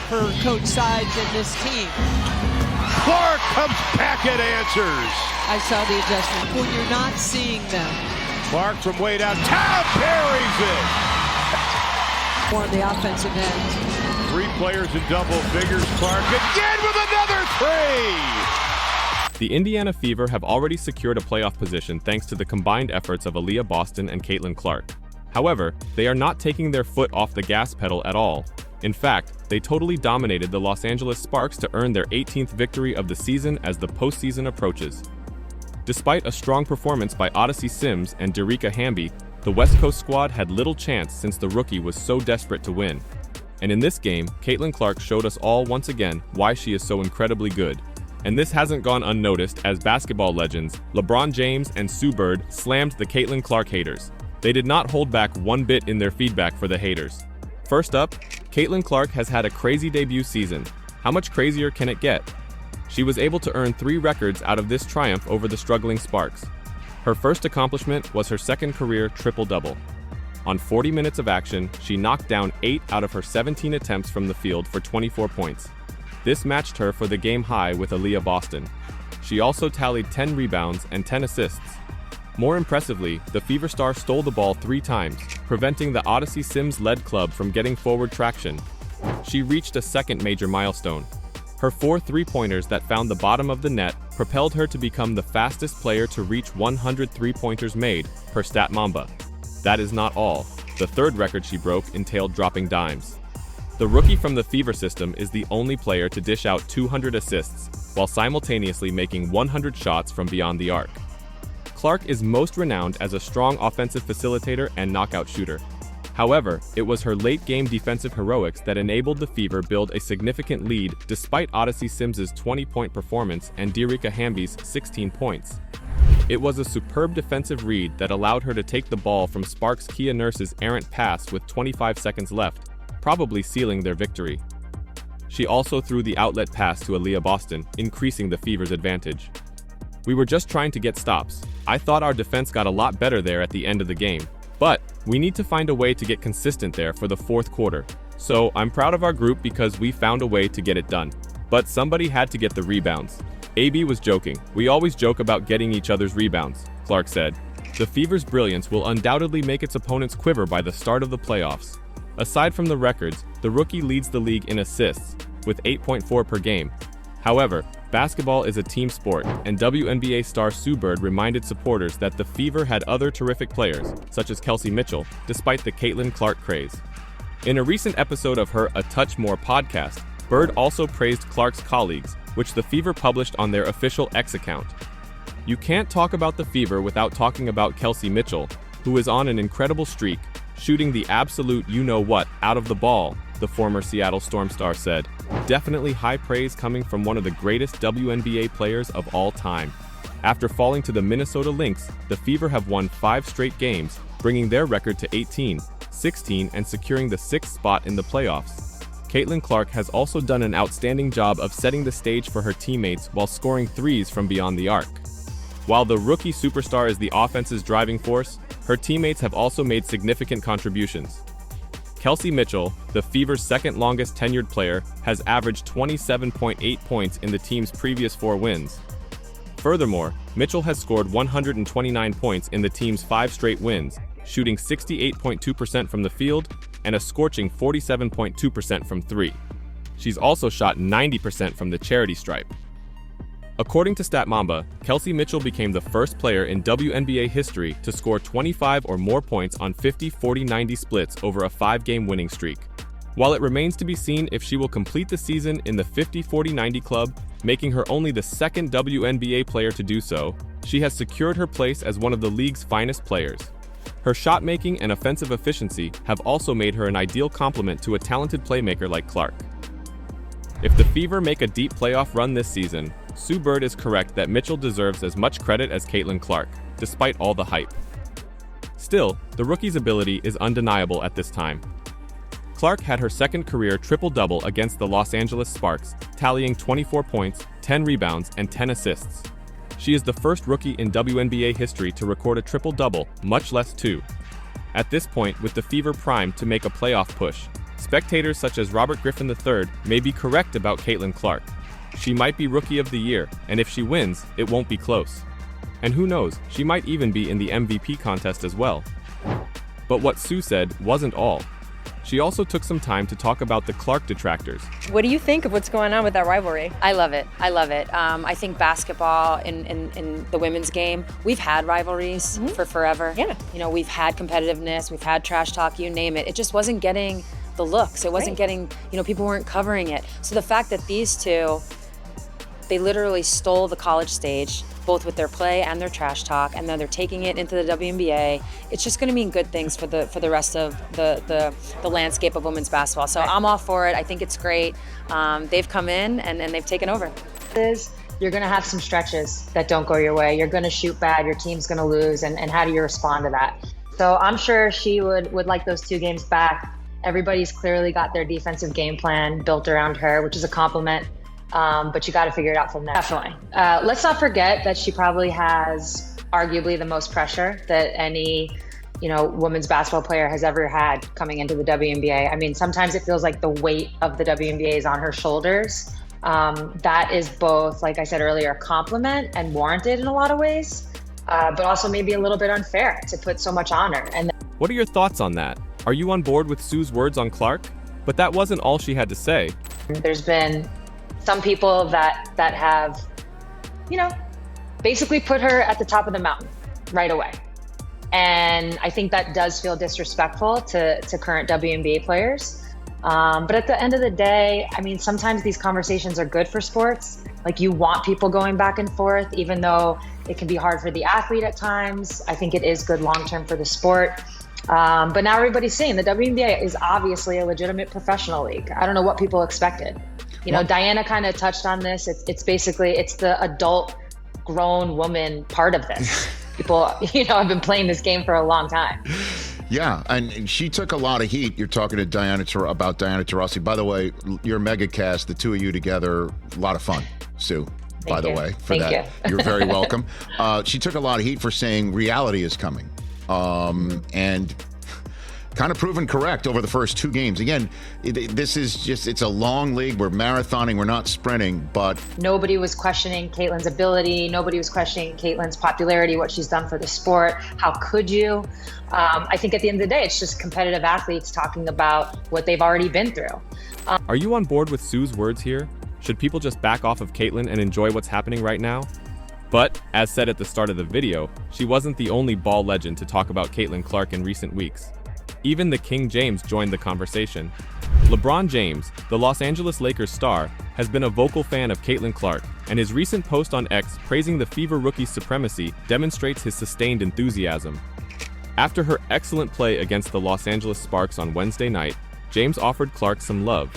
her coach sides and this team. Clark comes back and answers. I saw the adjustment. When you're not seeing them. Clark from way downtown parries it. On the offensive end. 3 players in double figures. Clark again with another 3. The Indiana Fever have already secured a playoff position thanks to the combined efforts of Aaliyah Boston and Caitlin Clark. However, they are not taking their foot off the gas pedal at all. In fact, they totally dominated the Los Angeles Sparks to earn their 18th victory of the season as the postseason approaches. Despite a strong performance by Odyssey Sims and Derica Hamby, the West Coast squad had little chance since the rookie was so desperate to win. And in this game, Caitlin Clark showed us all once again why she is so incredibly good. And this hasn't gone unnoticed as basketball legends LeBron James and Sue Bird slammed the Caitlin Clark haters. They did not hold back one bit in their feedback for the haters. First up, Caitlin Clark has had a crazy debut season. How much crazier can it get? She was able to earn 3 records out of this triumph over the struggling Sparks. Her first accomplishment was her second career triple-double. On 40 minutes of action, she knocked down 8 out of her 17 attempts from the field for 24 points. This matched her for the game high with Aaliyah Boston. She also tallied 10 rebounds and 10 assists. More impressively, the Fever star stole the ball 3 times, preventing the Odyssey Sims-led club from getting forward traction. She reached a second major milestone. Her 4 3-pointers that found the bottom of the net propelled her to become the fastest player to reach 100 3-pointers made, per Stat Mamba. That is not all. The third record she broke entailed dropping dimes. The rookie from the Fever system is the only player to dish out 200 assists, while simultaneously making 100 shots from beyond the arc. Clark is most renowned as a strong offensive facilitator and knockout shooter. However, it was her late-game defensive heroics that enabled the Fever build a significant lead despite Odyssey Sims's 20-point performance and Derica Hamby's 16 points. It was a superb defensive read that allowed her to take the ball from Sparks' Kia Nurse's errant pass with 25 seconds left, probably sealing their victory. She also threw the outlet pass to Aaliyah Boston, increasing the Fever's advantage. We were just trying to get stops. I thought our defense got a lot better there at the end of the game. But we need to find a way to get consistent there for the fourth quarter. So I'm proud of our group because we found a way to get it done. But somebody had to get the rebounds. AB was joking. We always joke about getting each other's rebounds, Clark said. The Fever's brilliance will undoubtedly make its opponents quiver by the start of the playoffs. Aside from the records, the rookie leads the league in assists, with 8.4 per game. However, basketball is a team sport, and WNBA star Sue Bird reminded supporters that the Fever had other terrific players, such as Kelsey Mitchell, despite the Caitlin Clark craze. In a recent episode of her A Touch More podcast, Bird also praised Clark's colleagues, which the Fever published on their official X account. You can't talk about the Fever without talking about Kelsey Mitchell, who is on an incredible streak, shooting the absolute you-know-what out of the ball, the former Seattle Storm star said. Definitely high praise coming from one of the greatest WNBA players of all time. After falling to the Minnesota Lynx, the Fever have won 5 straight games, bringing their record to 18, 16, and securing the 6th spot in the playoffs. Caitlin Clark has also done an outstanding job of setting the stage for her teammates while scoring threes from beyond the arc. While the rookie superstar is the offense's driving force, her teammates have also made significant contributions. Kelsey Mitchell, the Fever's second longest tenured player, has averaged 27.8 points in the team's previous 4 wins. Furthermore, Mitchell has scored 129 points in the team's 5 straight wins, shooting 68.2% from the field and a scorching 47.2% from 3. She's also shot 90% from the charity stripe. According to StatMamba, Kelsey Mitchell became the first player in WNBA history to score 25 or more points on 50-40-90 splits over a 5-game winning streak. While it remains to be seen if she will complete the season in the 50-40-90 club, making her only the second WNBA player to do so, she has secured her place as one of the league's finest players. Her shot-making and offensive efficiency have also made her an ideal complement to a talented playmaker like Clark. If the Fever make a deep playoff run this season, Sue Bird is correct that Mitchell deserves as much credit as Caitlin Clark, despite all the hype. Still, the rookie's ability is undeniable at this time. Clark had her second career triple-double against the Los Angeles Sparks, tallying 24 points, 10 rebounds, and 10 assists. She is the first rookie in WNBA history to record a triple-double, much less 2. At this point, with the Fever primed to make a playoff push, Spectators such as Robert Griffin III may be correct about Caitlin Clark. She might be Rookie of the Year, and if she wins, it won't be close. And who knows, she might even be in the MVP contest as well. But what Sue said wasn't all. She also took some time to talk about the Clark detractors. What do you think of what's going on with that rivalry? I love it. I love it. I think basketball in the women's game, we've had rivalries for forever. Yeah. You know, we've had competitiveness, we've had trash talk, you name it. It just wasn't getting the looks. It wasn't getting, you know, people weren't covering it. So the fact that these two, they literally stole the college stage, both with their play and their trash talk, and then they're taking it into the WNBA. It's just going to mean good things for the rest of the landscape of women's basketball. So I'm all for it. I think it's great. They've come in and they've taken over. You're going to have some stretches that don't go your way. You're going to shoot bad. Your team's going to lose. And how do you respond to that? So I'm sure she would like those 2 games back. Everybody's clearly got their defensive game plan built around her, which is a compliment. But you got to figure it out from there. Definitely. Let's not forget that she probably has arguably the most pressure that any, women's basketball player has ever had coming into the WNBA. I mean, sometimes it feels like the weight of the WNBA is on her shoulders. That is both, like I said earlier, a compliment and warranted in a lot of ways, but also maybe a little bit unfair to put so much on her. And What are your thoughts on that? Are you on board with Sue's words on Clark? But that wasn't all she had to say. there's been some people that have, basically put her at the top of the mountain right away. And I think that does feel disrespectful to current WNBA players. But at the end of the day, I mean, sometimes these conversations are good for sports. Like, you want people going back and forth, even though it can be hard for the athlete at times. I think it is good long-term for the sport. But now everybody's seeing the WNBA is obviously a legitimate professional league. I don't know what people expected. Diana kind of touched on this. It's basically the adult grown woman part of this. People, have been playing this game for a long time. Yeah, and she took a lot of heat. You're talking to about Diana Taurasi. By the way, your mega cast, the two of you together, a lot of fun, Sue. By the way, for that, you're very welcome. She took a lot of heat for saying reality is coming, and kind of proven correct over the first 2 games. Again, it's a long league. We're marathoning, we're not sprinting, but nobody was questioning Caitlin's ability. Nobody was questioning Caitlin's popularity, what she's done for the sport. How could you? I think at the end of the day, it's just competitive athletes talking about what they've already been through. Are you on board with Sue's words here? Should people just back off of Caitlin and enjoy what's happening right now? But, as said at the start of the video, she wasn't the only ball legend to talk about Caitlin Clark in recent weeks. Even the King James joined the conversation. LeBron James, the Los Angeles Lakers star, has been a vocal fan of Caitlin Clark, and his recent post on X praising the Fever rookie's supremacy demonstrates his sustained enthusiasm. After her excellent play against the Los Angeles Sparks on Wednesday night, James offered Clark some love.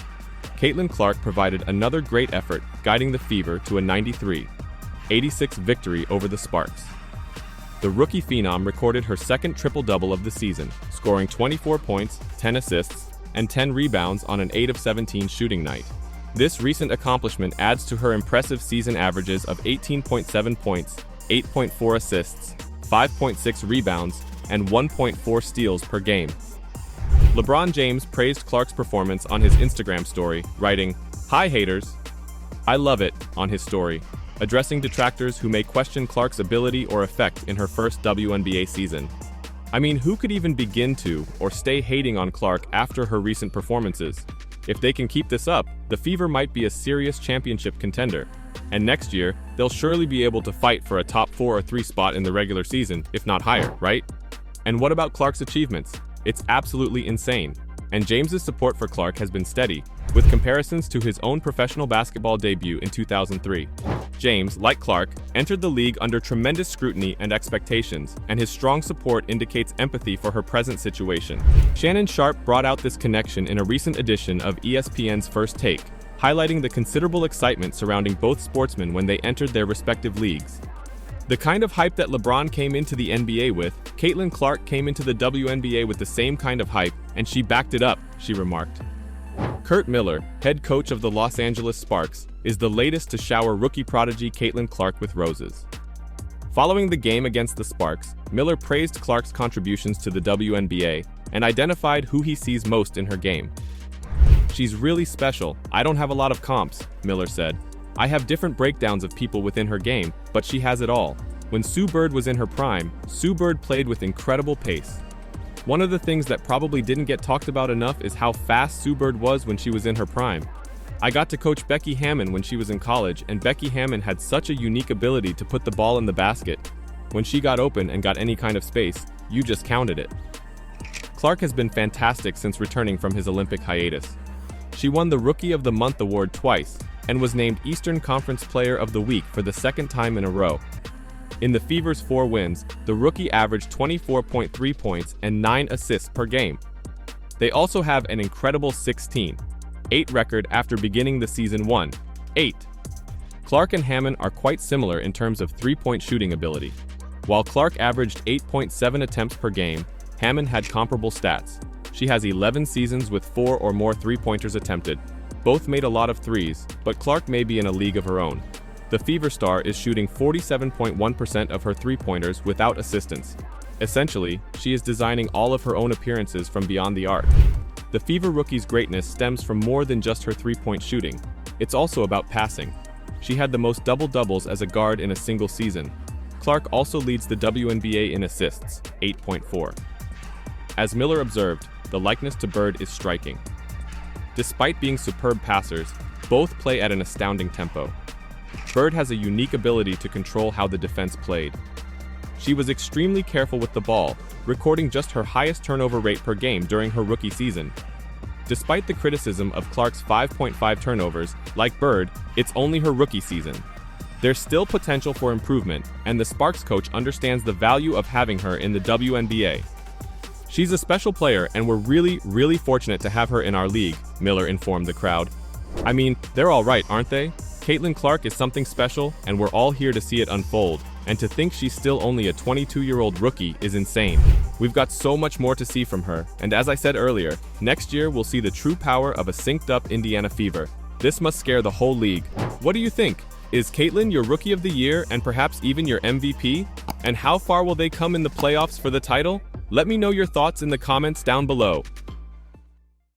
Caitlin Clark provided another great effort, guiding the Fever to a 93-86 victory over the Sparks. The rookie phenom recorded her second triple-double of the season, scoring 24 points, 10 assists, and 10 rebounds on an 8 of 17 shooting night. This recent accomplishment adds to her impressive season averages of 18.7 points, 8.4 assists, 5.6 rebounds, and 1.4 steals per game. LeBron James praised Clark's performance on his Instagram story, writing, "Hi haters, I love it," on his story, addressing detractors who may question Clark's ability or effect in her first WNBA season. I mean, who could even begin to or stay hating on Clark after her recent performances? If they can keep this up, the Fever might be a serious championship contender. And next year, they'll surely be able to fight for a top 4 or 3 spot in the regular season, if not higher, right? And what about Clark's achievements? It's absolutely insane. And James's support for Clark has been steady, with comparisons to his own professional basketball debut in 2003. James, like Clark, entered the league under tremendous scrutiny and expectations, and his strong support indicates empathy for her present situation. Shannon Sharpe brought out this connection in a recent edition of ESPN's First Take, highlighting the considerable excitement surrounding both sportsmen when they entered their respective leagues. The kind of hype that LeBron came into the NBA with, Caitlin Clark came into the WNBA with the same kind of hype, and she backed it up, she remarked. Curt Miller, head coach of the Los Angeles Sparks, is the latest to shower rookie prodigy Caitlin Clark with roses. Following the game against the Sparks, Miller praised Clark's contributions to the WNBA and identified who he sees most in her game. She's really special. I don't have a lot of comps, Miller said. I have different breakdowns of people within her game, but she has it all. When Sue Bird was in her prime, Sue Bird played with incredible pace. One of the things that probably didn't get talked about enough is how fast Sue Bird was when she was in her prime. I got to coach Becky Hammon when she was in college, and Becky Hammon had such a unique ability to put the ball in the basket. When she got open and got any kind of space, you just counted it. Clark has been fantastic since returning from his Olympic hiatus. She won the Rookie of the Month award twice and was named Eastern Conference Player of the Week for the second time in a row. In the Fever's 4 wins, the rookie averaged 24.3 points and 9 assists per game. They also have an incredible 16-8 record after beginning the season 1-8. Clark and Hammon are quite similar in terms of three-point shooting ability. While Clark averaged 8.7 attempts per game, Hammon had comparable stats. She has 11 seasons with 4 or more three-pointers attempted. Both made a lot of threes, but Clark may be in a league of her own. The Fever star is shooting 47.1% of her three-pointers without assistance. Essentially, she is designing all of her own appearances from beyond the arc. The Fever rookie's greatness stems from more than just her three-point shooting. It's also about passing. She had the most double-doubles as a guard in a single season. Clark also leads the WNBA in assists, 8.4. As Miller observed, the likeness to Bird is striking. Despite being superb passers, both play at an astounding tempo. Bird has a unique ability to control how the defense played. She was extremely careful with the ball, recording just her highest turnover rate per game during her rookie season. Despite the criticism of Clark's 5.5 turnovers, like Bird, it's only her rookie season. There's still potential for improvement, and the Sparks coach understands the value of having her in the WNBA. She's a special player, and we're really fortunate to have her in our league, Miller informed the crowd. I mean, they're all right, aren't they? Caitlin Clark is something special, and we're all here to see it unfold. And to think she's still only a 22-year-old rookie is insane. We've got so much more to see from her, and as I said earlier, next year we'll see the true power of a synced-up Indiana Fever. This must scare the whole league. What do you think? Is Caitlin your Rookie of the Year and perhaps even your MVP? And how far will they come in the playoffs for the title? Let me know your thoughts in the comments down below.